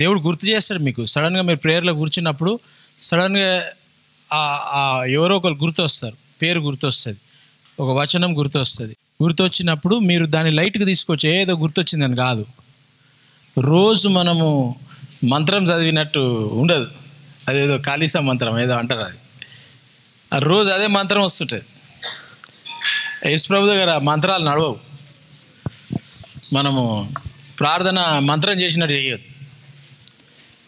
దేవుడు గుర్తు చేస్తాడు మీకు. సడన్గా మీరు ప్రేయర్లో కూర్చున్నప్పుడు సడన్గా ఎవరో ఒకరు గుర్తు వస్తారు, పేరు గుర్తు వస్తుంది, ఒక వచనం గుర్తు వస్తుంది. గుర్తొచ్చినప్పుడు మీరు దాన్ని లైట్గా తీసుకొచ్చి ఏదో గుర్తొచ్చిందని కాదు. రోజు మనము మంత్రం చదివినట్టు ఉండదు, అదేదో కాళీసా మంత్రం ఏదో అంటారు, అది ఆ రోజు అదే మంత్రం వస్తుంటుంది. యేసుప్రభు దగ్గర మంత్రాలు నడవవు. మనము ప్రార్థన మంత్రం చేసినట్టు చేయొద్దు.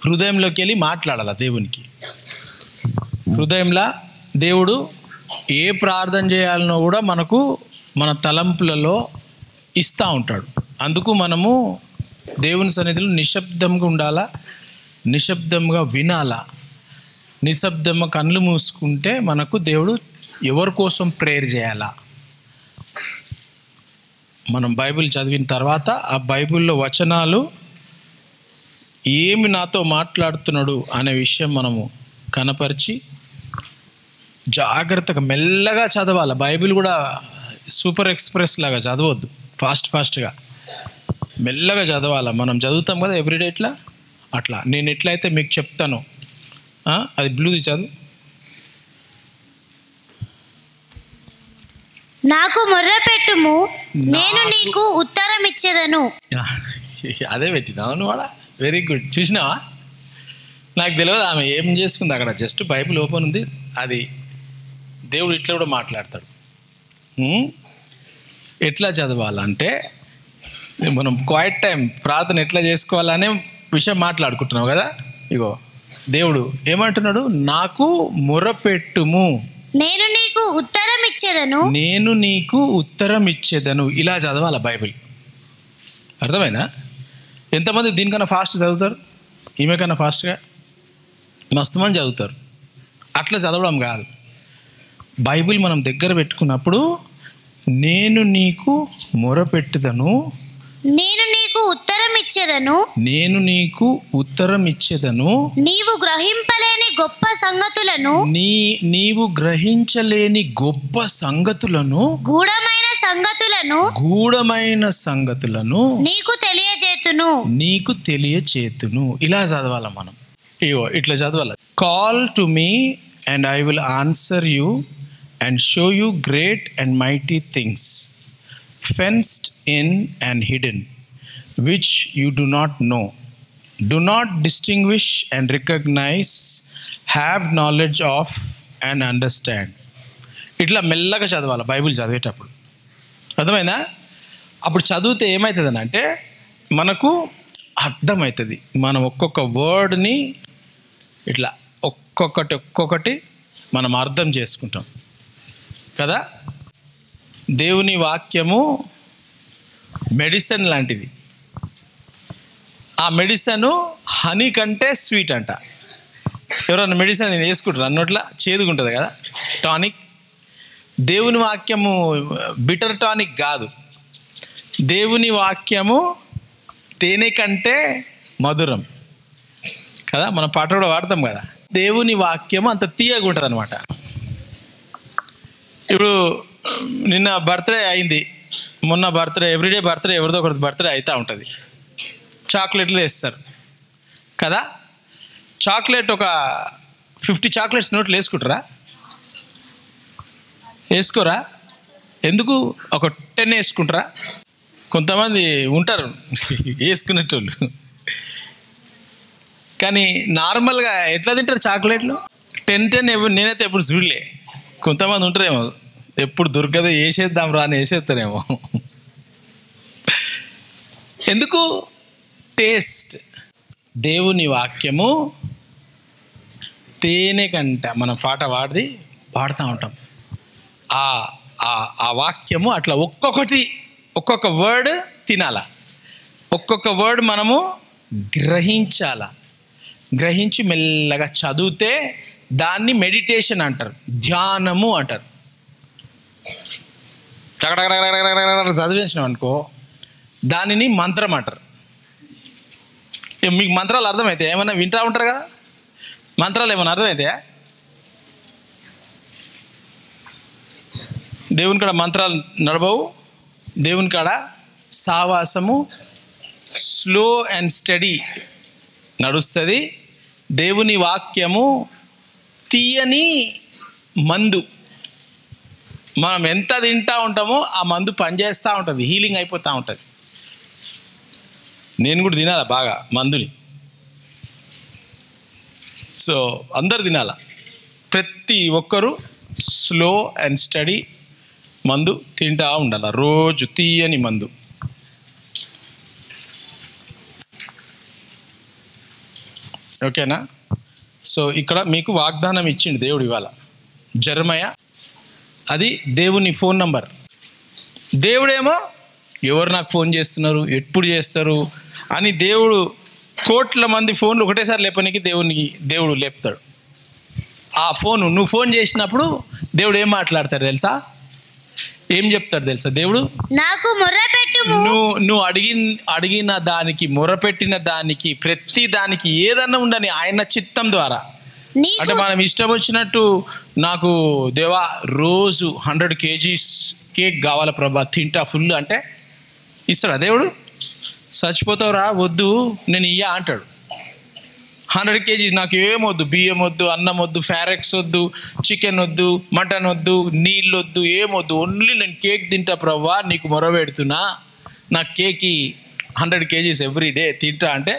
హృదయంలోకి వెళ్ళి మాట్లాడాలి దేవునికి. హృదయంలో దేవుడు ఏ ప్రార్థన చేయాలనో కూడా మనకు మన తలంపులలో ఇస్తూ ఉంటాడు. అందుకు మనము దేవుని సన్నిధిలో నిశ్శబ్దంగా ఉండాలా, నిశ్శబ్దంగా వినాలా. నిశ్శబ్దంగా కళ్ళు మూసుకుంటే మనకు దేవుడు ఎవరి కోసం ప్రేయర్ చేయాలా. మనం బైబిల్ చదివిన తర్వాత ఆ బైబిల్లో వచనాలు ఏమి నాతో మాట్లాడుతున్నాడు అనే విషయం మనము కనపరిచి జాగ్రత్తగా మెల్లగా చదవాలి. బైబిల్ కూడా సూపర్ ఎక్స్ప్రెస్ లాగా చదవద్దు, ఫాస్ట్గా మెల్లగా చదవాలి. మనం చదువుతాం కదా ఎవ్రీడే, అట్లా నేను ఎట్లయితే మీకు చెప్తాను. అది బ్లూది చదువు. నాకు మొర్ర పెట్టుము, నేను నీకు ఉత్తరం ఇచ్చేదను. అదే పెట్టినావు నువ్వు అలా. Very good. చూసినావా, నాకు తెలియదు ఆమె ఏం చేసుకుంది అక్కడ. జస్ట్ బైబిల్ ఓపెన్ ఉంది, అది దేవుడు ఇట్లా కూడా మాట్లాడతాడు. ఎట్లా చదవాలంటే మనం క్వైట్ టైం ప్రార్థన ఎట్లా చేసుకోవాలనే విషయం మాట్లాడుకుంటున్నావు కదా. ఇగో దేవుడు ఏమంటున్నాడు, నాకు మొరపెట్టుము, నేను నీకు ఉత్తరం ఇచ్చేదను, నేను నీకు ఉత్తరం ఇచ్చేదను. ఇలా చదవాల బైబిల్. అర్థమైందా? ఎంతమంది దీనికన్నా ఫాస్ట్ చదువుతారు? ఈమె కన్నా ఫాస్ట్గా మస్తు మంది చదువుతారు. అట్లా చదవడం కాదు. బైబిల్ మనం దగ్గర పెట్టుకున్నప్పుడు నేను నీకు మొరపెట్టుదను, నేను నీకు ఉత్తరం ఇచ్చేదను, నేను నీకు ఉత్తరం ఇచ్చేదను, నీవు గ్రహింపలేని గొప్ప సంగతులను, నీవు గ్రహించలేని గొప్ప సంగతులను, గూఢమైన సంగతులను నీకు తెలియచేతును. ఇలా చదవాలి మనం. ఇట్లా చదవాలి. Call to me and I will answer you and show you great and mighty things, fenced in and hidden, which you do not know. Do not distinguish and recognize, have knowledge of and understand. ఇట్లా మెల్లగా చదవాలి Bible చదివేటప్పుడు. అర్థమైందా? అప్పుడు చదివితే ఏమవుతుంది అంటే మనకు అర్థమవుతుంది. మనం ఒక్కొక్క వర్డ్ని ఇట్లా ఒక్కొక్కటి మనం అర్థం చేసుకుంటాం కదా. దేవుని వాక్యము మెడిసిన్ లాంటిది. ఆ మెడిసిన్ హనీ కంటే స్వీట్ అంట. ఎవరన్నా మెడిసిన్ వేసుకుంటారు అన్నట్లా, చేదుగుంటుంది కదా టానిక్. దేవుని వాక్యము బిటర్ టానిక్ కాదు. దేవుని వాక్యము తేనె కంటే మధురం కదా. మన పాట కూడా వాడతాం కదా. దేవుని వాక్యము అంత తీయగా ఉంటుంది అనమాట. ఇప్పుడు నిన్న బర్త్డే అయింది, మొన్న బర్త్డే, ఎవ్రీడే బర్త్డే, ఎవరిదో ఒకటి బర్త్డే అవుతూ ఉంటుంది. చాక్లెట్లు వేస్తారు కదా. చాక్లెట్ ఒక 50 చాక్లెట్స్ నోట్లు వేసుకుంటారా? వేసుకోరా? ఎందుకు? ఒక 10 వేసుకుంటారా? కొంతమంది ఉంటారు వేసుకునేటోళ్ళు. కానీ నార్మల్గా ఎట్లా తింటారు చాక్లెట్లు? 10 నేనైతే ఎప్పుడు చూడలే. కొంతమంది ఉంటారేమో ఎప్పుడు దొరకదే వేసేద్దాం రా అని వేసేస్తారేమో. ఎందుకు? టేస్ట్. దేవుని వాక్యము తేనె కంట. మనం పాట వాడుతూ ఉంటాం. ఆ వాక్యము అట్లా ఒక్కొక్క వర్డ్ తినాల, ఒక్కొక్క వర్డ్ మనము గ్రహించాల. గ్రహించి మెల్లగా చదివితే దాన్ని మెడిటేషన్ అంటారు, ధ్యానము అంటారు. చదివించినాం అనుకో దానిని మంత్రం అంటారు. మీకు మంత్రాలు అర్థమవుతాయి? ఏమైనా వింటూ ఉంటారు కదా, మంత్రాలు ఏమైనా అర్థమవుతాయా? దేవుని కాడ మంత్రాలు నడవవు. దేవుని కాడ సావాసము, స్లో అండ్ స్టడీ నడుస్తుంది. దేవుని వాక్యము తీయని మందు. మనం ఎంత తింటా ఉంటామో ఆ మందు పనిచేస్తూ ఉంటుంది, హీలింగ్ అయిపోతూ ఉంటుంది. నేను కూడా తినాలా బాగా మందుని. సో అందరు తినాలా. ప్రతి ఒక్కరూ స్లో అండ్ స్టడీ మందు తింటా ఉండాలి, రోజు తీయని మందు. ఓకేనా? సో ఇక్కడ మీకు వాగ్దానం ఇచ్చిండు దేవుడు ఇవాళ. జెరమయా, అది దేవుని ఫోన్ నంబర్. దేవుడేమో ఎవరు నాకు ఫోన్ చేస్తున్నారు, ఎప్పుడు చేస్తారు అని దేవుడు కోట్ల మంది ఫోన్లు ఒకటేసారి లేపనికి దేవుడు లేపుతాడు. ఆ ఫోను నువ్వు ఫోన్ చేసినప్పుడు దేవుడు ఏం మాట్లాడతాడు తెలుసా? ఏం చెప్తాడు తెలుసా? దేవుడు నాకు మొర్రపెట్టుము. నువ్వు అడిగిన దానికి, మొరపెట్టిన దానికి, ప్రతి దానికి ఏదన్నా ఉండని ఆయన చిత్తం ద్వారా. అంటే మనం ఇష్టం వచ్చినట్టు నాకు దేవా రోజు 100 kgs కేక్ కావాలా ప్రభా, తింటా ఫుల్ అంటే ఇస్తాడా దేవుడు? చచ్చిపోతావురా, వద్దు నేను ఇయ్యా అంటాడు. 100 kg నాకు ఏమొద్దు, బియ్యం వద్దు, అన్నం వద్దు, ఫారెక్స్ వద్దు, చికెన్ వద్దు, మటన్ వద్దు, నీళ్ళు వద్దు, ఏమొద్దు, ఓన్లీ నేను కేక్ తింటా ప్రవ్వా, నీకు మొరపెడుతున్నా, నాకు కేక్ 100 kgs ఎవ్రీ డే తింటా అంటే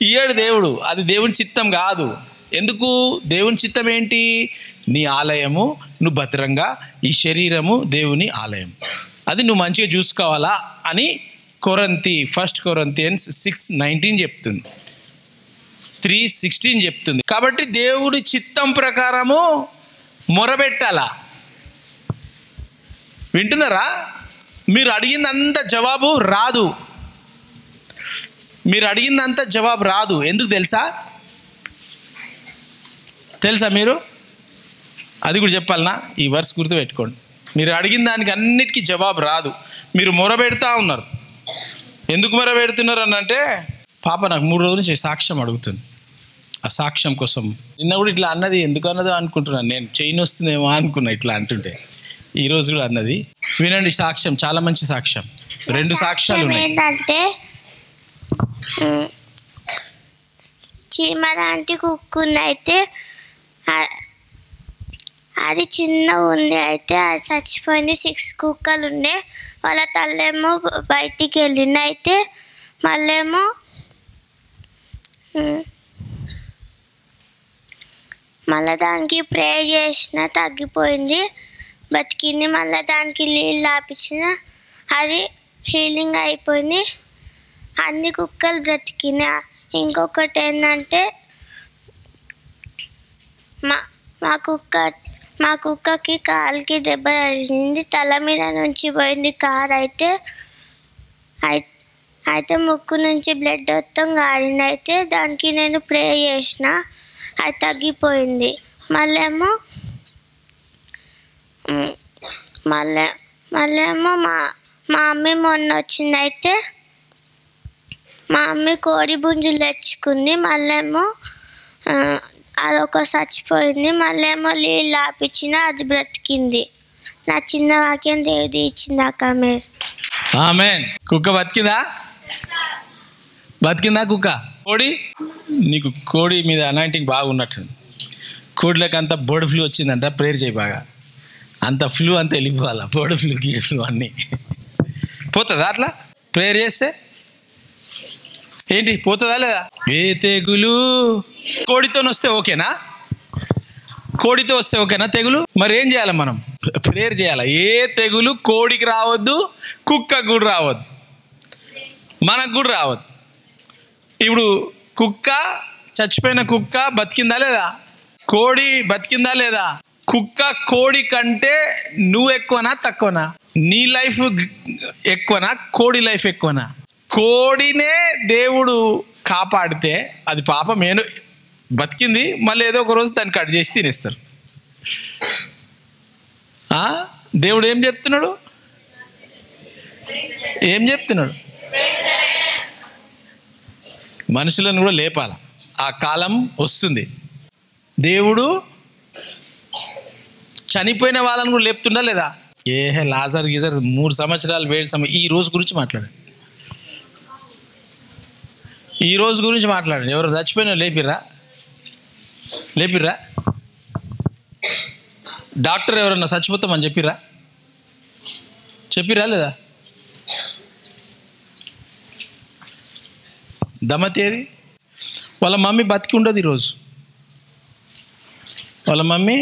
ఇయ్యాడు దేవుడు. అది దేవుని చిత్తం కాదు. ఎందుకు? దేవుని చిత్తం ఏంటి? నీ ఆలయము, నువ్వు భద్రంగా, ఈ శరీరము దేవుని ఆలయం, అది నువ్వు మంచిగా చూసుకోవాలా అని 1 Corinthians 6:19 చెప్తుంది, 3:16 చెప్తుంది. కాబట్టి దేవుడి చిత్తం ప్రకారము మొరబెట్టాలా. వింటున్నారా? మీరు అడిగిందంత జవాబు రాదు. ఎందుకు తెలుసా మీరు? అది కూడా చెప్పాలనా? ఈ వర్స్ గుర్తుపెట్టుకోండి. మీరు అడిగిన దానికి అన్నిటికీ జవాబు రాదు. మీరు మొరబెడతా ఉన్నారు. ఎందుకు మొరబెడుతున్నారు అని అంటే, పాప నాకు 3 రోజుల నుంచి సాక్ష్యం అడుగుతుంది. ఆ సాక్ష్యం కోసం నిన్న కూడా ఇట్లా అన్నది. ఎందుకు అన్నదో అనుకుంటున్నాను నేను, చైన్ వస్తుందేమో అనుకున్నా ఇట్లా అంటుంటే. ఈరోజు కూడా అన్నది. వినండి సాక్ష్యం, చాలా మంచి సాక్ష్యం. 2 సాక్ష్యాలు ఉన్నాయి. ఏంటంటే చీమ లాంటి కుక్కుంది, అయితే అది చిన్న ఉంది, అయితే అది చచ్చిపోయింది. 6 కుక్కలు ఉండే, వాళ్ళ తల్లేమో బయటికి వెళ్ళింది. అయితే మళ్ళీ దానికి ప్రే చేసిన, తగ్గిపోయింది, బతికింది. మళ్ళీ దానికి నీళ్ళు ఆపించిన, అది హీలింగ్ అయిపోయింది. అన్ని కుక్కలు బ్రతికినాయి. ఇంకొకటి ఏంటంటే మా కుక్కకి కాలుకి దెబ్బ తగిలింది, తల మీద నుంచి పోయింది కారు. అయితే ముక్కు నుంచి బ్లడ్ మొత్తం గారింది. అయితే దానికి నేను ప్రే చేసిన, అది తగ్గిపోయింది. మళ్ళేమో మా మమ్మీ మొన్న వచ్చింది. అయితే మా మమ్మీ కోడి పుంజులు తెచ్చుకుంది. మళ్ళేమో అదొక చచ్చిపోయింది. మళ్ళేమో నీళ్ళు ఆపించిన, అది బ్రతికింది. నా చిన్న వాక్యం దేవుడు ఇచ్చింది అక్క. మీరు ఆమేన్. కుక్క బతికిందా కుక్క? కోడి, నీకు కోడి మీద అనాయింటింగ్ బాగున్నట్టుంది. కోడిలకు అంత బర్డ్ ఫ్లూ వచ్చిందంట, ప్రేయర్ చేయి బాగా. అంత ఫ్లూ అంతా వెళ్ళిపోవాలా, బర్డ్ ఫ్లూ, గీడ్ ఫ్లూ అన్నీ పోతుందా అట్లా ప్రేయర్ చేస్తే? ఏంటి పోతుందా లేదా? ఏ తెగులు కోడితో వస్తే ఓకేనా? తెగులు? మరి ఏం చేయాలి మనం? ప్రేయర్ చేయాలి. ఏ తెగులు కోడికి రావద్దు, కుక్కకు కూడా రావద్దు, మనకు కూడా రావద్దు. ఇప్పుడు కుక్క, చచ్చిపోయిన కుక్క బతికిందా లేదా? కోడి బతికిందా లేదా? కుక్క కోడి కంటే నువ్వు ఎక్కువనా తక్కువనా? నీ లైఫ్ ఎక్కువనా, కోడి లైఫ్ ఎక్కువనా? కోడినే దేవుడు కాపాడితే అది పాపం ఏను బతికింది, మళ్ళీ ఏదో ఒక రోజు దాన్ని కట్ చేసి తినేస్తారు. దేవుడు ఏం చెప్తున్నాడు? మనుషులను కూడా లేపాల. ఆ కాలం వస్తుంది. దేవుడు చనిపోయిన వాళ్ళని కూడా లేపుతుండా లేదా? లాజర్ గీజర్ 3 సంవత్సరాలు వేడి ఈ రోజు గురించి మాట్లాడాడు. ఈ రోజు గురించి మాట్లాడండి. ఎవరు చచ్చిపోయినా లేపిర్రా? డాక్టర్ ఎవరన్నా చచ్చిపోతామని చెప్పిరా లేదా? దమతి ఏది? వాళ్ళ మమ్మీ బతికి ఉండదు ఈరోజు. వాళ్ళ మమ్మీ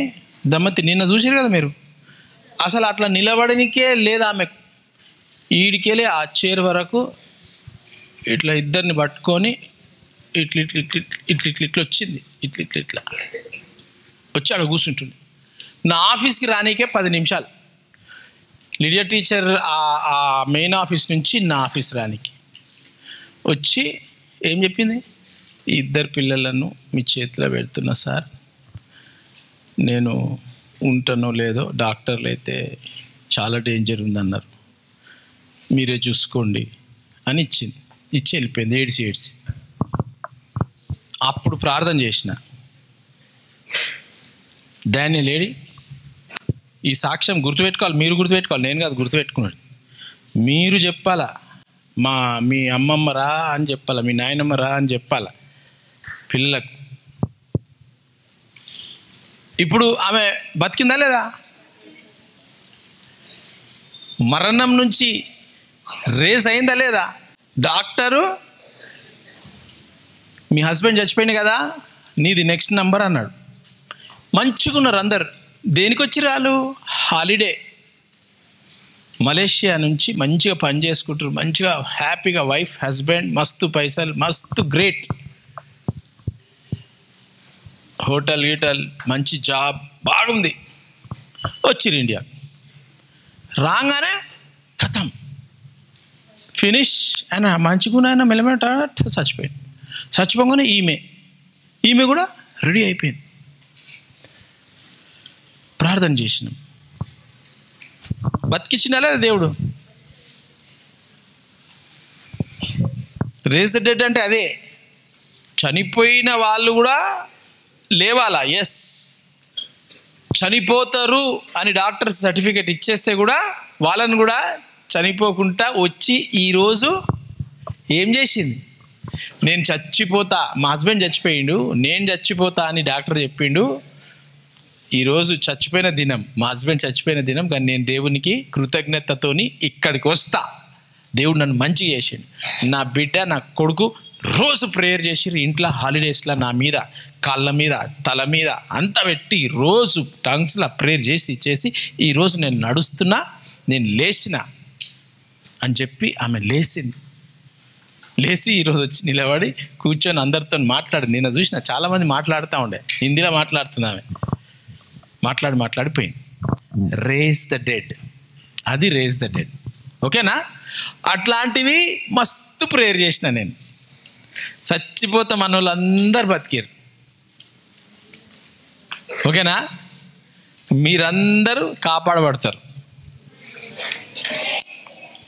దమతి నిన్న చూసారు కదా మీరు. అసలు అట్లా నిలబడనికే లేదా ఆమె. ఈడికెళ్ళి ఆ చైర్ వరకు ఇట్లా ఇద్దరిని పట్టుకొని ఇట్లా వచ్చింది. ఇట్లా వచ్చి ఆడ కూర్చుంటుంది. నా ఆఫీస్కి రానీకే 10 నిమిషాలు. లిడియా టీచర్ ఆ మెయిన్ ఆఫీస్ నుంచి నా ఆఫీస్ రానికి వచ్చి ఏం చెప్పింది? 2 పిల్లలను మీ చేతిలో పెడుతున్నా సార్, నేను ఉంటానో లేదో, డాక్టర్లు అయితే చాలా డేంజర్ ఉందన్నారు, మీరే చూసుకోండి అని ఇచ్చి వెళ్ళిపోయింది ఏడ్చి. అప్పుడు ప్రార్థన చేసిన, డానియల్ ఏడి? ఈ సాక్ష్యం గుర్తుపెట్టుకోవాలి, మీరు గుర్తుపెట్టుకోవాలి, నేను కాదు గుర్తుపెట్టుకున్నాడు. మీరు చెప్పాలా, మీ అమ్మమ్మ రా అని చెప్పాలా, మీ నాయనమ్మ రా అని చెప్పాలా పిల్లలకు. ఇప్పుడు ఆమె బతికిందా లేదా? మరణం నుంచి రేస్ అయిందా లేదా? డాక్టరు మీ హస్బెండ్ చచ్చిపోయింది కదా, నీది నెక్స్ట్ నంబర్ అన్నాడు. మంచుకున్నారు అందరు. దేనికి వచ్చి రాళ్ళు? హాలిడే. మలేషియా నుంచి మంచిగా పని చేసుకుంటారు, మంచిగా హ్యాపీగా వైఫ్ హస్బెండ్, మస్తు పైసలు, మస్తు గ్రేట్, హోటల్ గీటల్ మంచి జాబ్ బాగుంది. వచ్చిరు ఇండియా. రాగానే కథం ఫినిష్. ఆయన మంచిగా ఆయన మెల్లమెట చచ్చిపోయింది. చచ్చిపోగానే ఈమె కూడా రెడీ అయిపోయింది. ప్రార్థన చేసినాం, బతికిచ్చినా లేదా దేవుడు? రేజ్ ద డెడ్ అంటే అదే. చనిపోయిన వాళ్ళు కూడా లేవాలా? ఎస్. చనిపోతారు అని డాక్టర్స్ సర్టిఫికేట్ ఇచ్చేస్తే కూడా వాళ్ళని కూడా చనిపోకుండా వచ్చి ఈరోజు ఏం చేసింది? నేను చచ్చిపోతా, మా హస్బెండ్ చచ్చిపోయిండు, నేను చచ్చిపోతా అని డాక్టర్ చెప్పిండు. ఈరోజు చచ్చిపోయిన దినం, మా హస్బెండ్ చచ్చిపోయిన దినం, కానీ నేను దేవునికి కృతజ్ఞతతోని ఇక్కడికి వస్తా. దేవుడు నన్ను మంచిగా చేసిండు. నా బిడ్డ, నా కొడుకు రోజు ప్రేయర్ చేసిర్రు ఇంట్లో హాలిడేస్లో. నా మీద, కాళ్ళ మీద, తల మీద అంతా పెట్టి రోజు టంగ్స్లో ప్రేయర్ చేసి ఈరోజు నేను నడుస్తున్నా, నేను లేచిన అని చెప్పి ఆమె లేచి ఈరోజు వచ్చి నిలబడి కూర్చొని అందరితో మాట్లాడి. నిన్న చూసిన చాలామంది మాట్లాడుతూ ఉండే, హిందీలో మాట్లాడుతుంది ఆమె. మాట్లాడిపోయింది. రేజ్ ద డెడ్, అది రేజ్ ద డెడ్. ఓకేనా? అట్లాంటివి మస్తు ప్రేయర్ చేసిన నేను. చచ్చిపోతా మన వాళ్ళందరూ బతికారు. ఓకేనా? మీరందరూ కాపాడబడతారు.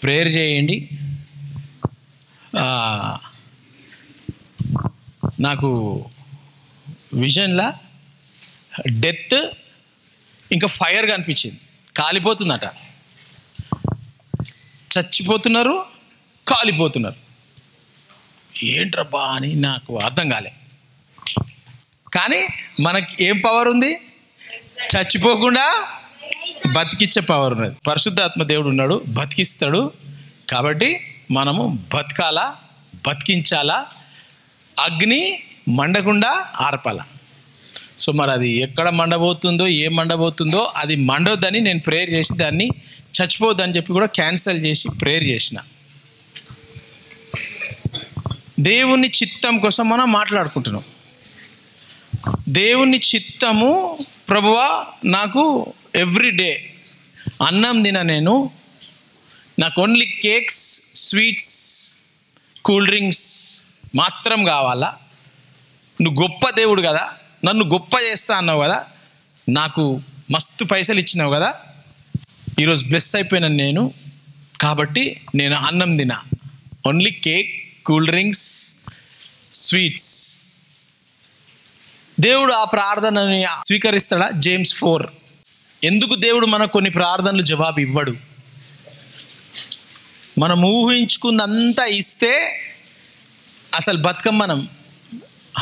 ప్రేయర్ చేయండి. నాకు విజన్లా డెత్ ఇంకా ఫైర్ కనిపించింది. కాలిపోతుందట. చచ్చిపోతున్నారు, కాలిపోతున్నారు. ఏంట్రబ్బా అని నాకు అర్థం కాలే. కానీ మనకి ఏం పవర్ ఉంది? చచ్చిపోకుండా బతికిచ్చే పవర్ ఉన్నది. పరిశుద్ధాత్మ దేవుడు ఉన్నాడు, బతికిస్తాడు. కాబట్టి మనము బతకాలా, బతికించాలా, అగ్ని మండకుండా ఆర్పాల. సో మరి అది ఎక్కడ మండబోతుందో, ఏం మండబోతుందో అది మండొద్దని నేను ప్రేయర్ చేసి దాన్ని చచ్చిపోద్దని చెప్పి కూడా క్యాన్సిల్ చేసి ప్రేయర్ చేసిన. దేవుని చిత్తం కోసం మనం మాట్లాడుకుంటున్నాం. దేవుని చిత్తము, ప్రభువా నాకు ఎవ్రీడే అన్నం తిన, నేను నాకు only cakes, sweets, cool drinks మాత్రం కావాలా? నువ్వు గొప్ప దేవుడు కదా, నన్ను గొప్ప చేస్తా అన్నావు కదా, నాకు మస్తు పైసలు ఇచ్చినావు కదా, ఈరోజు బ్లెస్ అయిపోయినాను నేను, కాబట్టి నేను అన్నం తిన, only cake, cool drinks, sweets. దేవుడు ఆ ప్రార్థనని స్వీకరిస్తాడా? జేమ్స్ 4. ఎందుకు దేవుడు మనకు కొన్ని ప్రార్థనలు జవాబు ఇవ్వడు? మనం ఊహించుకుందంతా ఇస్తే అసలు బతుకం మనం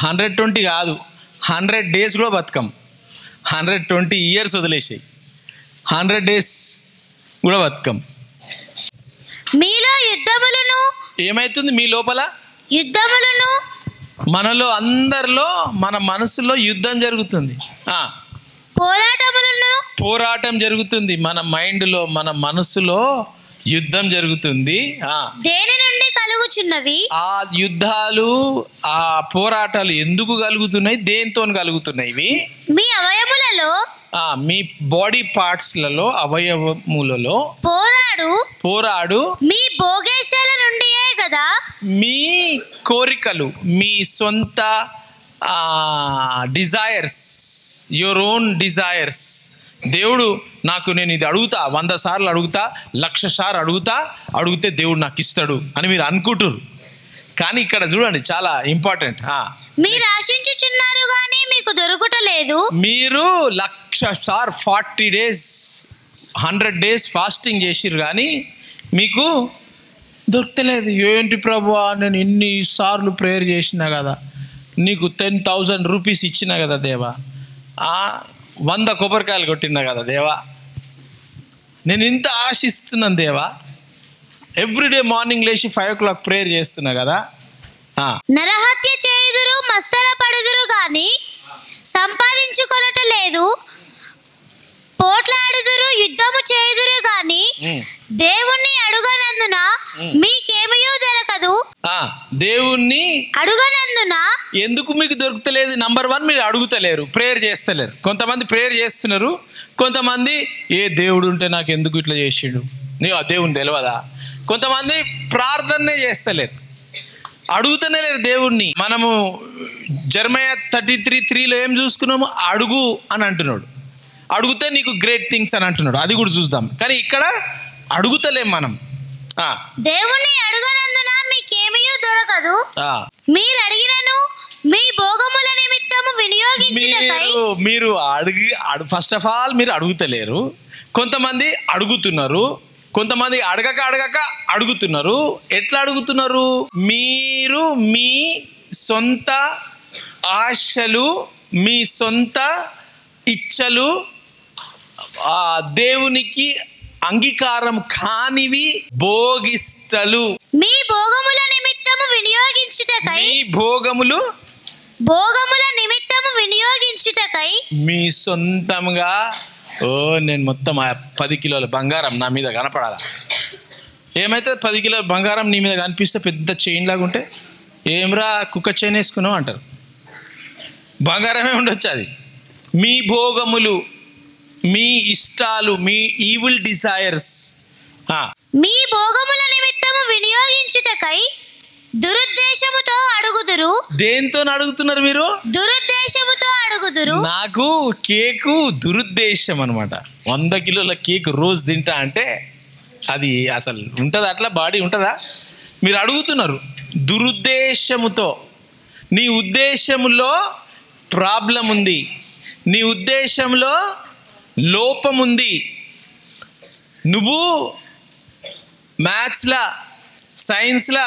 120 కాదు, 100 days కూడా బతుకం. 120 years వదిలేసాయి, 100 days కూడా బతుకం. మీలో యుద్ధములను, ఏమైతుంది మీ లోపల? యుద్ధములను. మనలో అందరిలో మన మనసులో యుద్ధం జరుగుతుంది, పోరాటములను. పోరాటం జరుగుతుంది. మన మైండ్లో, మన మనసులో యుద్ధం జరుగుతుంది. దేని నుండి కలుగుచున్నవి? ఆ యుద్ధాలు, ఆ పోరాటాలు ఎందుకు కలుగుతున్నాయి? దేంతో కలుగుతున్నాయి? ఇవి మీ అవయములలో, మీ బాడీ పార్ట్స్లలో, అవయవములలో పోరాడు మీ భోగేశాల నుండియే కదా. మీ కోరికలు, మీ సొంత డిజైర్స్, యువర్ ఓన్ డిజైర్స్. దేవుడు నాకు, నేను ఇది అడుగుతా, 100 సార్లు అడుగుతా, 1,00,000 సార్లు అడిగితే దేవుడు నాకు ఇస్తాడు అని మీరు అనుకుంటారు. కానీ ఇక్కడ చూడండి, చాలా ఇంపార్టెంట్. మీరు ఆశించుచున్నారు కానీ మీకు దొరుకుటలేదు. మీరు 1,00,000 సార్లు 40 days 100 days ఫాస్టింగ్ చేసిరు కానీ మీకు దొరకలేదు. ఏంటి ప్రభువా, నేను ఎన్నిసార్లు ప్రేయర్ చేసినా కదా, నీకు 10,000 rupees ఇచ్చినా కదా దేవా, 100 కొబ్బరికాయలు కొట్టినా కదా దేవా, నేను ఇంత ఆశిస్తున్నాను దేవా, ఎవ్రీడే మార్నింగ్ లేచి 5 o'clock ప్రేయర్ చేస్తున్నా కదా. నరహత్య చేయుదురు, మస్తల పడుదురు గాని సంపాదించుకొనట లేదు. పోట్లాడుదురు, యుద్ధము చేయుదురు గాని దేవుణ్ణి అడుగనందున మీకేమయూ దొరకదు. దేవుణ్ణి అడుగనందున ఎందుకు మీకు దొరుకుతలేదు? నంబర్ 1, మీరు అడుగుతలేరు, ప్రేయర్ చేస్తలేరు. కొంతమంది ప్రేయర్ చేస్తున్నారు, కొంతమంది ఏ దేవుడు ఉంటే నాకు ఎందుకు ఇట్లా చేసిండు, నీవు ఆ దేవుని తెలియదా. కొంతమంది ప్రార్థనే చేస్తలేరు, అడుగుతూనే లేరు దేవుణ్ణి. మనము జెరమయా 33:3 ఏం చూసుకున్నాము? అడుగు అని అంటున్నాడు, అడుగుతే నీకు గ్రేట్ థింగ్స్ అని అంటున్నాడు. అది కూడా చూద్దాం. కానీ ఇక్కడ అడుగుతలేం మనం. దేవుణ్ణి అడుగనందున మీకేమయూ దొరకదు. మీరు అడిగినను మీ భోగముల నిమిత్తము వినియోగించుటకై. మీరు ఫస్ట్ ఆఫ్ ఆల్ మీరు అడుగుతలేరు. కొంతమంది అడుగుతున్నారు, కొంతమంది అడగక అడుగుతున్నారు. ఎట్లా అడుగుతున్నారు? మీరు మీ సొంత ఆశలు, మీ సొంత ఇచ్చలు, దేవునికి అంగీకారం కానివి భోగిష్టలు. మీ భోగముల నిమిత్తము వినియోగించుటకై. మీ భోగముల నిమిత్తము వినియోగించుటకై. మీ సొంతంగా నేను మొత్తం 10 కిలోల బంగారం నా మీద కనపడాలా? ఏమైతే 10 కిలోల బంగారం నీ మీద కనిపిస్తే పెద్ద చైన్ లాగా ఉంటే, ఏమ్రా కుక్క చైన్ వేసుకున్నావు అంటారు. బంగారమే ఉండొచ్చు అది. మీ భోగములు, మీ ఇష్టాలు, మీ ఈవిల్ డిజైర్స్. మీ భోగముల నిమిత్తము వినియోగించుటకై దురుద్దేశముతో అడుగుదురు. దేంతో అడుగుతున్నారు మీరు? దురుద్దేశముతో అడుగుదురు. నాకు కేకు దురుద్దేశం అనమాట. 100 కిలోల కేక్ రోజు తింటా అంటే అది అసలు ఉంటుందా? అట్లా బాడీ ఉంటుందా? మీరు అడుగుతున్నారు దురుద్దేశముతో. నీ ఉద్దేశములో ప్రాబ్లం ఉంది, నీ ఉద్దేశంలో లోపం ఉంది. నువ్వు మ్యాథ్స్లా, సైన్స్లా,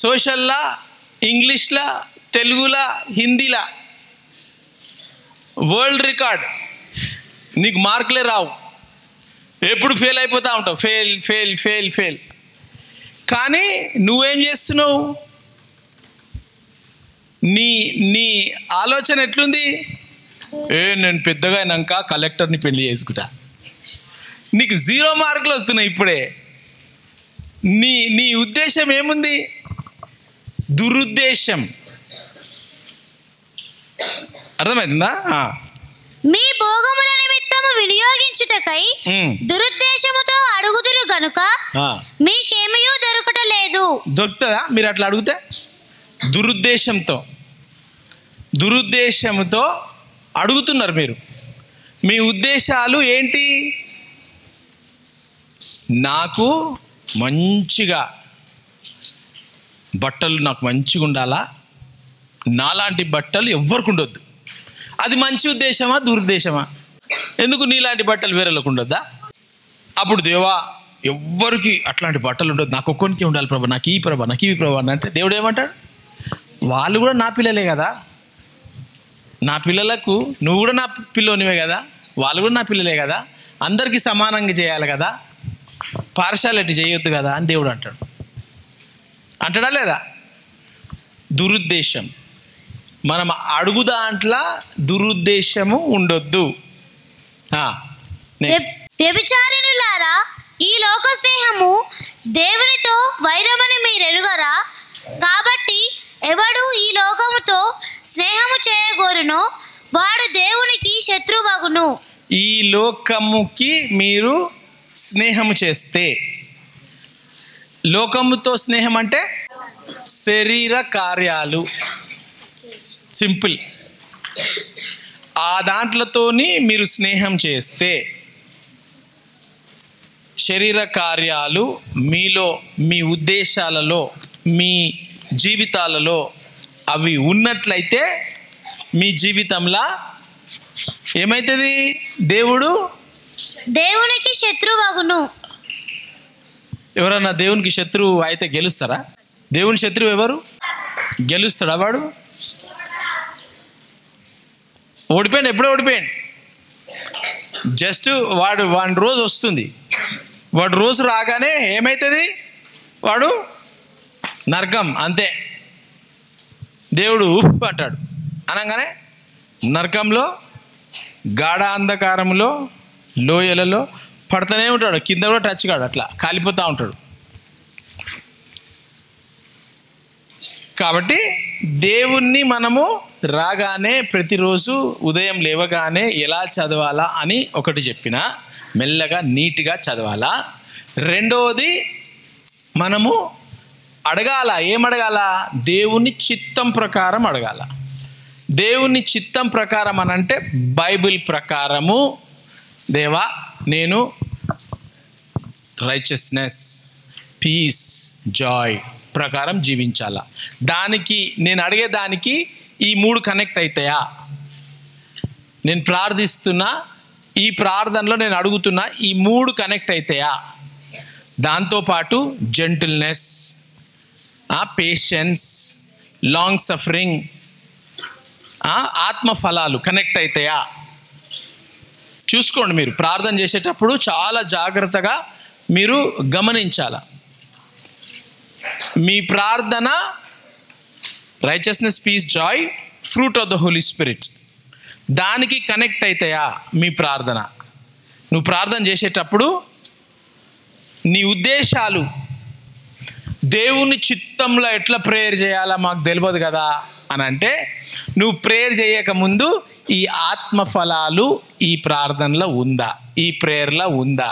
సోషల్లా, ఇంగ్లీష్లా, తెలుగులా, హిందీలా వరల్డ్ రికార్డ్, నీకు మార్కులే రావు, ఎప్పుడు ఫెయిల్ అయిపోతూ ఉంటావు. Fail fail fail fail. కానీ నువ్వేం చేస్తున్నావు? నీ ఆలోచన ఎట్లుంది? నేను పెద్దగా అయినాక కలెక్టర్ని పెళ్లి చేసుకుంటా. నీకు 0 మార్కులు వస్తున్నాయి ఇప్పుడే. నీ ఉద్దేశం ఏముంది? దురుద్దేశం. అర్థమవుతుందా? మీ భోగముల నిమిత్తము వినియోగించుటకై దురుద్దేశముతో అడుగుదురు గనుక మీకేమయూ దొరకటలేదు. దొరుకుతుందా మీరు అట్లా అడిగితే? దురుద్దేశంతో అడుగుతున్నారు మీరు. మీ ఉద్దేశాలు ఏంటి? నాకు మంచిగా బట్టలు, నాకు మంచిగా ఉండాలా, నాలాంటి బట్టలు ఎవ్వరికి ఉండొద్దు. అది మంచి ఉద్దేశమా దురుద్దేశమా? ఎందుకు నీలాంటి బట్టలు వేరేలకు ఉండొద్దా? అప్పుడు దేవా ఎవ్వరికి అట్లాంటి బట్టలు ఉండొద్దు, నాకు ఒక్కొనికి ఉండాలి ప్రభా, నాకు ఈ ప్రభా, నాకు ఇవి ప్రభా అంటే దేవుడు ఏమంటాడు? వాళ్ళు కూడా నా పిల్లలే కదా, నా పిల్లలకు నువ్వు కూడా నా పిల్లోనివే కదా, వాళ్ళు కూడా నా పిల్లలే కదా, అందరికీ సమానంగా చేయాలి కదా, పార్షాలిటీ చేయొద్దు కదా అని దేవుడు అంటాడు. అంటాడా లేదా? దురుద్దేశం, మనం అడుగు దాంట్లో దురుద్దేశము ఉండొద్దు. వ్యభిచారిణులారా, ఈ లోక స్నేహము దేవునితో వైరమని మీరు ఎరుగరా? కాబట్టి ఎవడు ఈ లోకముతో స్నేహము చేయగోరునో వాడు దేవునికి శత్రువగును. ఈ లోకముకి మీరు స్నేహము చేస్తే, లోకముతో స్నేహం అంటే శరీర కార్యాలు, సింపుల్. ఆ దాంట్లతోని మీరు స్నేహం చేస్తే, శరీర కార్యాలు మీలో, మీ ఉద్దేశాలలో, మీ జీవితాలలో అవి ఉన్నట్లయితే మీ జీవితంలో ఏమవుతుంది? దేవునికి శత్రువగును. ఎవరన్నా దేవునికి శత్రువు అయితే గెలుస్తారా? దేవుని శత్రువు ఎవరు? గెలుస్తాడా వాడు? ఓడిపోయాడు. ఎప్పుడో ఓడిపోయాడు. జస్ట్ వాడి రోజు వస్తుంది, వాడు రోజు రాగానే ఏమవుతుంది? వాడు నరకం, అంతే. దేవుడు అంటాడు అనగానే నరకంలో, గాఢ అంధకారంలో, లోయలలో పడుతూనే ఉంటాడు, కింద కూడా టచ్ కాడు, అట్లా కాలిపోతూ ఉంటాడు. కాబట్టి దేవుణ్ణి మనము రాగానే ప్రతిరోజు ఉదయం లేవగానే ఎలా చదవాలా అని ఒకటి చెప్పిన, మెల్లగా నీట్గా చదవాలా. రెండవది మనము అడగాల. ఏమడగాల? దేవుని చిత్తం ప్రకారం అడగాల. దేవుని చిత్తం ప్రకారం అనంటే బైబిల్ ప్రకారము, దేవా నేను రైచియస్నెస్, పీస్, జాయ్ ప్రకారం జీవించాలా. దానికి నేను అడిగేదానికి ఈ 3 కనెక్ట్ అవుతాయా? నేను ప్రార్థిస్తున్నా, ఈ ప్రార్థనలో నేను అడుగుతున్నా, ఈ 3 కనెక్ట్ అవుతాయా? దాంతోపాటు జెంటిల్నెస్, పేషెన్స్, లాంగ్ సఫరింగ్, ఆత్మఫలాలు కనెక్ట్ అవుతాయా? చూసుకోండి. మీరు ప్రార్థన చేసేటప్పుడు చాలా జాగ్రత్తగా మీరు గమనించాల. మీ ప్రార్థన righteousness, peace, joy, fruit of the Holi Spirit, దానికి కనెక్ట్ అవుతాయా మీ ప్రార్థన? నువ్వు ప్రార్థన చేసేటప్పుడు నీ ఉద్దేశాలు, దేవుని చిత్తంలో ఎట్లా ప్రేయర్ చేయాలా మాకు తెలియదు కదా అని అంటే, నువ్వు ప్రేయర్ చేయకముందు ఈ ఆత్మఫలాలు ఈ ప్రార్థనలో ఉందా, ఈ ప్రేయర్లో ఉందా?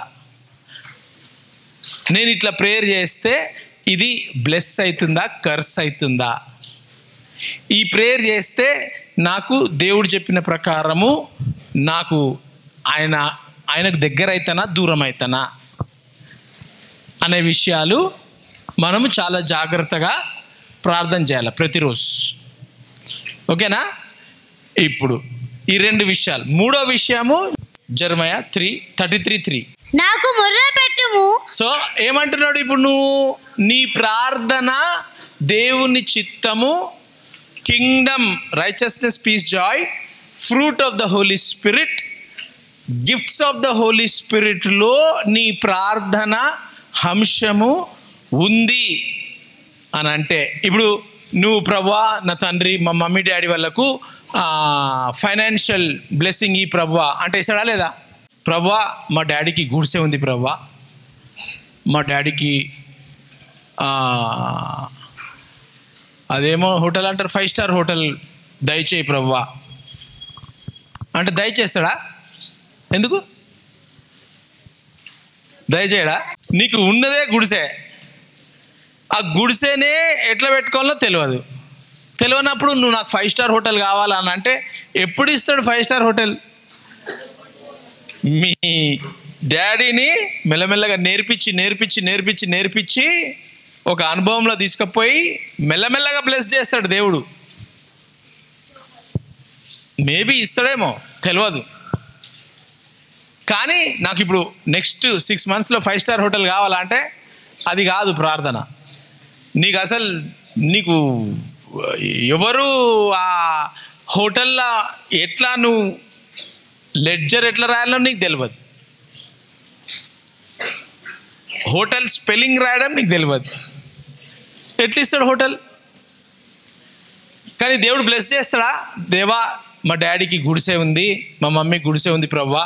నేను ఇట్లా ప్రేయర్ చేస్తే ఇది బ్లెస్ అవుతుందా, కర్స్ అవుతుందా? ఈ ప్రేయర్ చేస్తే నాకు దేవుడు చెప్పిన ప్రకారము నాకు ఆయనకు దగ్గర అవుతానా, దూరం అవుతానా అనే విషయాలు మనము చాలా జాగ్రత్తగా ప్రార్థన చేయాలి ప్రతిరోజు. ఓకేనా? ఇప్పుడు ఈ 2 విషయాలు. 3వ విషయము జెరమయా 3:33 నాకు మొర్ర పెట్టుము. సో ఏమంటున్నాడు ఇప్పుడు? నువ్వు నీ ప్రార్థన దేవుని చిత్తము, kingdom, righteousness, peace, joy, fruit of the Holi spirit, gifts of the holy స్పిరిట్లో నీ ప్రార్థన అంశము ఉంది అని అంటే, ఇప్పుడు నువ్వు ప్రభువా నా తండ్రి, మా మమ్మీ డాడీ వాళ్ళకు ఫైనాన్షియల్ బ్లెస్సింగ్ ఈ ప్రభువా అంటే ఇస్తాడా లేదా? ప్రభువా మా డాడీకి గుడిసె ఉంది, ప్రభువా మా డాడీకి అదేమో హోటల్ అంటారు, 5 స్టార్ హోటల్ దయచేయి ప్రభువా అంటే దయచేస్తాడా? ఎందుకు దయచేయడా? నీకు ఉన్నదే గుడిసె, ఆ గుడిసెనే ఎట్లా పెట్టుకోవాలో తెలియనప్పుడు నువ్వు నాకు 5 స్టార్ హోటల్ కావాలని అంటే ఎప్పుడు ఇస్తాడు 5 స్టార్ హోటల్? మీ డాడీని మెల్లమెల్లగా నేర్పించి ఒక అనుభవంలో తీసుకుపోయి మెల్లమెల్లగా బ్లెస్ చేస్తాడు దేవుడు. మేబీ ఇస్తాడేమో, తెలియదు. కానీ నాకు ఇప్పుడు నెక్స్ట్ 6 మంత్స్లో 5 స్టార్ హోటల్ కావాలంటే అది కాదు ప్రార్థన. నీకు ఎవరు ఆ హోటల్లో ఎట్లా నువ్వు లెడ్జర్ ఎట్లా రాయాలో నీకు తెలియదు, హోటల్ స్పెల్లింగ్ రాయడం నీకు తెలియదు, ఎట్లా ఇస్తాడు హోటల్? కానీ దేవుడు బ్లెస్ చేస్తాడా? దేవా మా డాడీకి గుడిసె ఉంది, మా మమ్మీకి గుడిసె ఉంది ప్రభా,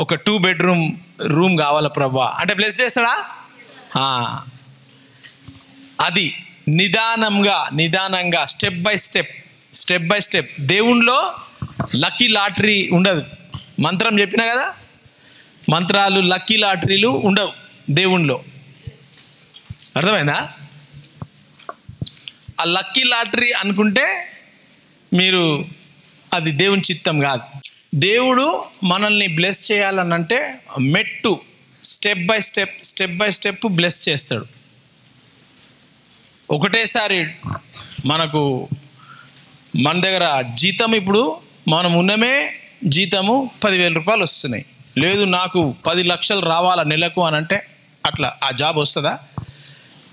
ఒక 2 bedroom రూమ్ కావాలా ప్రభా అంటే బ్లెస్ చేస్తాడా? అది నిదానంగా స్టెప్ బై స్టెప్. దేవుణ్ణిలో లక్కీ లాటరీ ఉండదు. మంత్రం చెప్పినా కదా, మంత్రాలు లక్కీ లాటరీలు ఉండవు దేవుణ్ణిలో. అర్థమైందా? ఆ లక్కీ లాటరీ అనుకుంటే మీరు అది దేవుని చిత్తం కాదు. దేవుడు మనల్ని బ్లెస్ చేయాలనంటే మెట్టు స్టెప్ బై స్టెప్ బ్లెస్ చేస్తాడు. ఒకటేసారి మన దగ్గర జీతం, ఇప్పుడు మనం ఉన్నమే జీతము 10,000 రూపాయలు వస్తున్నాయి, లేదు నాకు 10 లక్షలు రావాలా నెలకు అని అంటే అట్లా ఆ జాబ్ వస్తుందా?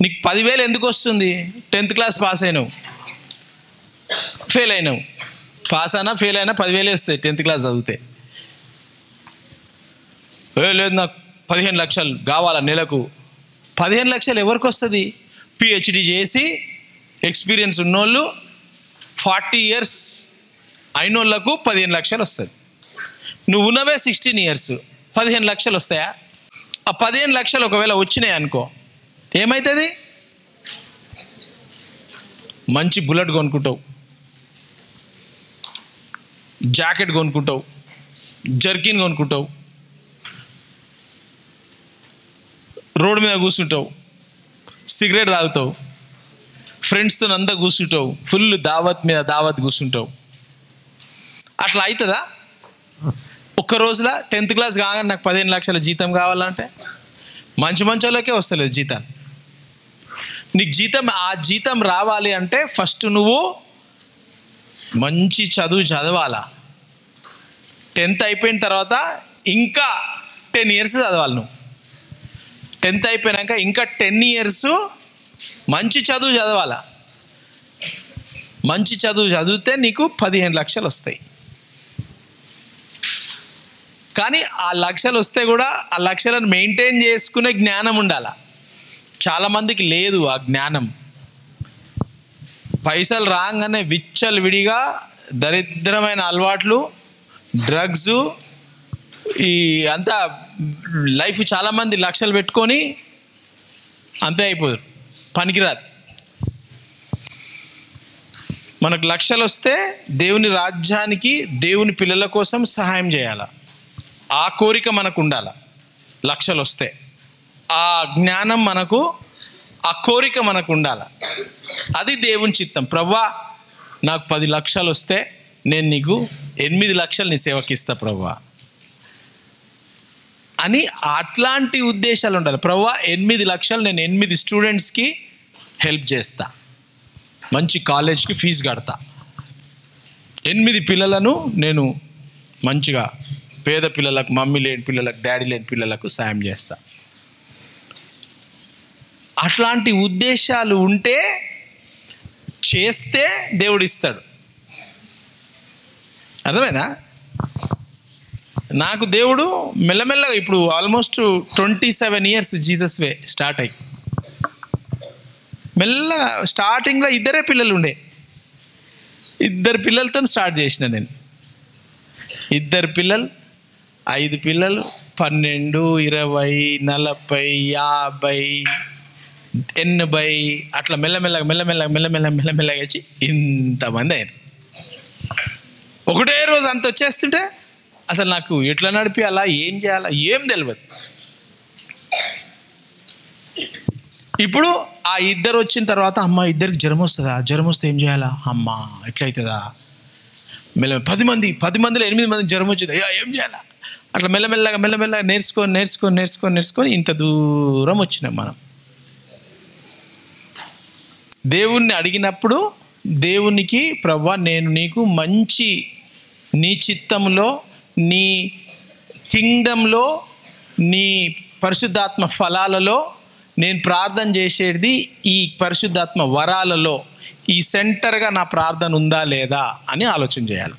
నీకు 10,000 ఎందుకు వస్తుంది? 10th క్లాస్ పాస్ అయినావు, ఫెయిల్ అయినావు, పాస్ అయినా ఫెయిల్ అయినా 10,000 వస్తాయి 10th క్లాస్ చదివితే. లేదు నాకు 15 లక్షలు కావాలా నెలకు. 15 లక్షలు ఎవరికి వస్తుంది? PhD చేసి ఎక్స్పీరియన్స్ ఉన్నోళ్ళు 40 years అయినోళ్ళకు 15 లక్షలు వస్తుంది. నువ్వు ఉన్నవే 16 years, 15 లక్షలు వస్తాయా? ఆ 15 లక్షలు ఒకవేళ వచ్చినాయి అనుకో, ఏమవుతుంది? మంచి బుల్లెట్ కొనుక్కుంటావు, జాకెట్ కొనుక్కుంటావు, జర్కిన్ కొనుక్కుంటావు, రోడ్డు మీద కూర్చుంటావు, సిగరెట్ తాగుతావు, ఫ్రెండ్స్తో అంతా కూర్చుంటావు, ఫుల్ దావత్ మీద దావత్ కూర్చుంటావు. అట్లా అవుతుందా? ఒక్క రోజులో 10th క్లాస్ కాగానే నాకు 15 లక్షల జీతం కావాలంటే మంచి వాళ్ళకే వస్తలేదు జీతాలు. నీకు ఆ జీతం రావాలి అంటే ఫస్ట్ నువ్వు మంచి చదవాలా. 10th అయిపోయిన తర్వాత ఇంకా 10 years చదవాలి నువ్వు. 10th అయిపోయాక ఇంకా 10 years మంచి చదువు చదవాలా. మంచి చదువు చదివితే నీకు 15 లక్షలు వస్తాయి. కానీ ఆ లక్షలు వస్తే కూడా ఆ లక్షలను మెయింటైన్ చేసుకునే జ్ఞానం ఉండాలి. చాలామందికి లేదు ఆ జ్ఞానం. పైసలు రాగానే విచ్చలవిడిగా దరిద్రమైన అలవాట్లు, డ్రగ్స్, ఈ అంతా లైఫ్ చాలామంది లక్షలు పెట్టుకొని అంతే అయిపోయారు, పనికిరాదు. మనకు లక్షలు వస్తే దేవుని రాజ్యానికి, దేవుని పిల్లల కోసం సహాయం చేయాలి. ఆ కోరిక మనకు ఉండాలి. లక్షలు వస్తే ఆ జ్ఞానం మనకు, ఆ కోరిక మనకు ఉండాలి. అది దేవుని చిత్తం. ప్రభువా నాకు 10 లక్షలు వస్తే నేను నీకు 8 లక్షలు నీ సేవకిస్తా ప్రభువా అని అట్లాంటి ఉద్దేశాలు ఉండాలి. ప్రభువా 8 లక్షలు నేను 8 స్టూడెంట్స్కి హెల్ప్ చేస్తా, మంచి కాలేజ్కి ఫీజు కడతా, 8 పిల్లలను నేను మంచిగా పేద పిల్లలకు, మమ్మీ లేని పిల్లలకు, డాడీ లేని పిల్లలకు సాయం చేస్తా. అట్లాంటి ఉద్దేశాలు ఉంటే చేస్తే దేవుడు ఇస్తాడు. అర్థమైందా? నాకు దేవుడు మెల్లమెల్లగా ఇప్పుడు ఆల్మోస్ట్ 27 years జీసస్ వే స్టార్ట్ అయ్యి, మెల్లగా స్టార్టింగ్లో 2 పిల్లలు ఉండే, 2 పిల్లలతో స్టార్ట్ చేసిన నేను. 2 పిల్లలు, 5 పిల్లలు, 12, 20, 40, 50, 80 అట్లా మెల్లమెల్లగా వచ్చి ఇంతమంది అయ్యారు. ఒకటే రోజు అంత వచ్చేస్తుంటే అసలు నాకు ఎట్లా నడిపియాలా, ఏం చేయాలా ఏం తెలియదు. ఇప్పుడు ఆ 2 వచ్చిన తర్వాత అమ్మ 2కి జ్వరం వస్తుందా, జ్వరం వస్తే ఏం చేయాలా, అమ్మ ఎట్లయితుందా, 10 మందిలో 8 మందికి జ్వరం వచ్చింది, అయ్యా ఏం చేయాలా, అట్లా మెల్లమెల్లగా నేర్చుకొని ఇంత దూరం వచ్చినాం మనం. దేవుణ్ణి అడిగినప్పుడు దేవునికి ప్రభువా నేను నీకు మంచి నీ చిత్తంలో, నీ కింగ్డంలో, నీ పరిశుద్ధాత్మ ఫలాలలో నేను ప్రార్థన చేసేది ఈ పరిశుద్ధాత్మ వరాలలో ఈ సెంటర్గా నా ప్రార్థన ఉందా లేదా అని ఆలోచన చేయాలి.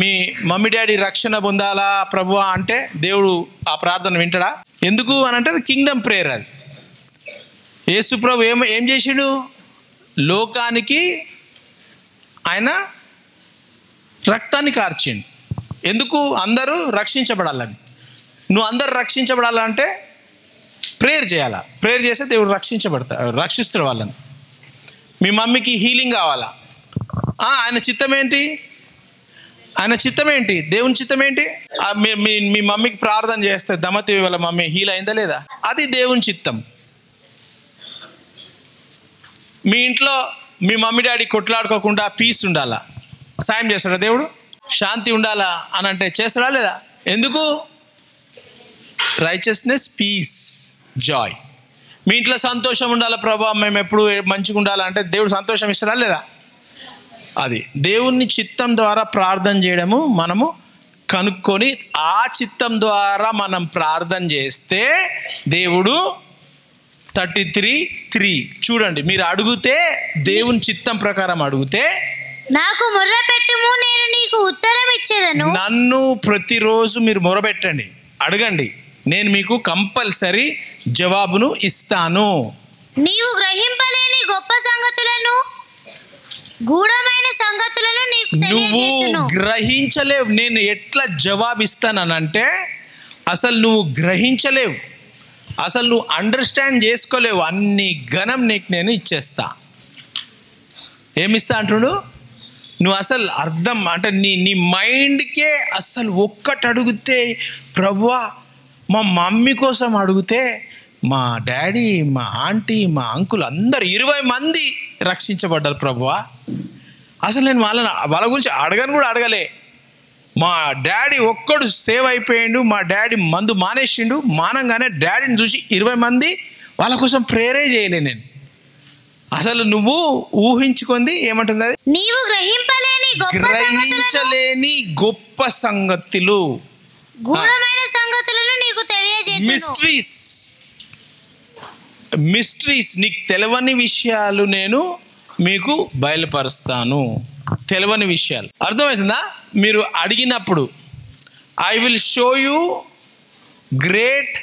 మీ మమ్మీ డాడీ రక్షణ పొందాలా ప్రభువా అంటే దేవుడు ఆ ప్రార్థన వింటాడా? ఎందుకు అని అంటే అది కింగ్డమ్ ప్రేయర్. అది యేసు ప్రభు ఏం చేసిండు? లోకానికి ఆయన రక్తాన్ని కార్చిండు. ఎందుకు? అందరూ రక్షించబడాలని. నువ్వు అందరూ రక్షించబడాలంటే ప్రేయర్ చేయాలా. ప్రేయర్ చేస్తే దేవుడు రక్షిస్తాడు వాళ్ళని. మీ మమ్మీకి హీలింగ్ కావాలా, ఆయన చిత్తం ఏంటి? దేవుని చిత్తం ఏంటి? మీ మమ్మీకి ప్రార్థన చేస్తే దమతి వాళ్ళ మమ్మీ హీల్ అయిందా లేదా? అది దేవుని చిత్తం. మీ ఇంట్లో మీ మమ్మీ డాడీ కొట్లాడుకోకుండా పీస్ ఉండాలా, సాయం చేస్తాడా దేవుడు? శాంతి ఉండాలా అని అంటే చేస్తాడా లేదా? ఎందుకు? Righteousness, peace, Joy. మీ ఇంట్లో సంతోషం ఉండాలా ప్రభా, మేము ఎప్పుడు మంచిగా ఉండాలంటే దేవుడు సంతోషం ఇస్తాడా లేదా? అది దేవుని చిత్తం ద్వారా ప్రార్థన చేయడము మనము కనుక్కొని ఆ చిత్తం ద్వారా మనం ప్రార్థన చేస్తే దేవుడు 33:3 చూడండి. మీరు అడిగితే దేవుని చిత్తం ప్రకారం అడిగితే నాకు మొర్రపెట్టుము, నేను నీకు ఉత్తరం ఇచ్చేదను. నన్ను ప్రతిరోజు మీరు మొరపెట్టండి, అడగండి, నేను మీకు కంపల్సరీ జవాబును ఇస్తాను. నీవు గ్రహింపలేని గొప్ప సంగతులను, గూఢమైన సంగతులను నువ్వు గ్రహించలేవు. నేను ఎట్లా జవాబు ఇస్తానంటే అసలు నువ్వు గ్రహించలేవు, అసలు నువ్వు అండర్స్టాండ్ చేసుకోలేవు. అన్ని ఘనం నీకు నేను ఇచ్చేస్తా. ఏమిస్తా అంటుడు? నువ్వు అసలు అర్థం అంటే నీ మైండ్కే అసలు ఒక్కటి అడిగితే ప్రభువా మా మమ్మీ కోసం అడిగితే మా డాడీ, మా ఆంటీ, మా అంకుల్ అందరు 20 మంది రక్షించబడ్డారు ప్రభువా. అసలు నేను వాళ్ళ గురించి అడగలే. మా డాడీ ఒక్కడు సేవ్ అయిపోయిండు, మా డాడీ మందు మానేసిండు, మానంగానే డాడీని చూసి 20 మంది వాళ్ళ కోసం ప్రేరే చేయలే నేను. అసలు నువ్వు ఊహించుకుంది ఏమంటుంది? అది నీవు గ్రహించలేని గొప్ప సంగతులు, గూఢమైన సంగతులను నీకు తెలియజేయును. మిస్టరీస్ నీకు తెలియని విషయాలు నేను మీకు బయలుపరుస్తాను. తెలియని విషయాలు అర్థమవుతుందా? మీరు అడిగినప్పుడు I will show you great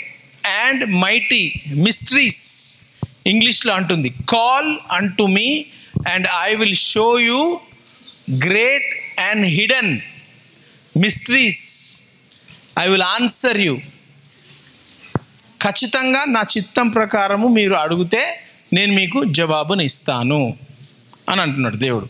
and mighty mysteries. ఇంగ్లీష్లో అంటుంది call unto me and I will show you great and hidden mysteries. I will answer you. ఖచ్చితంగా నా చిత్తం ప్రకారము మీరు అడిగితే నేను మీకు జవాబుని ఇస్తాను అని అంటున్నాడు దేవుడు.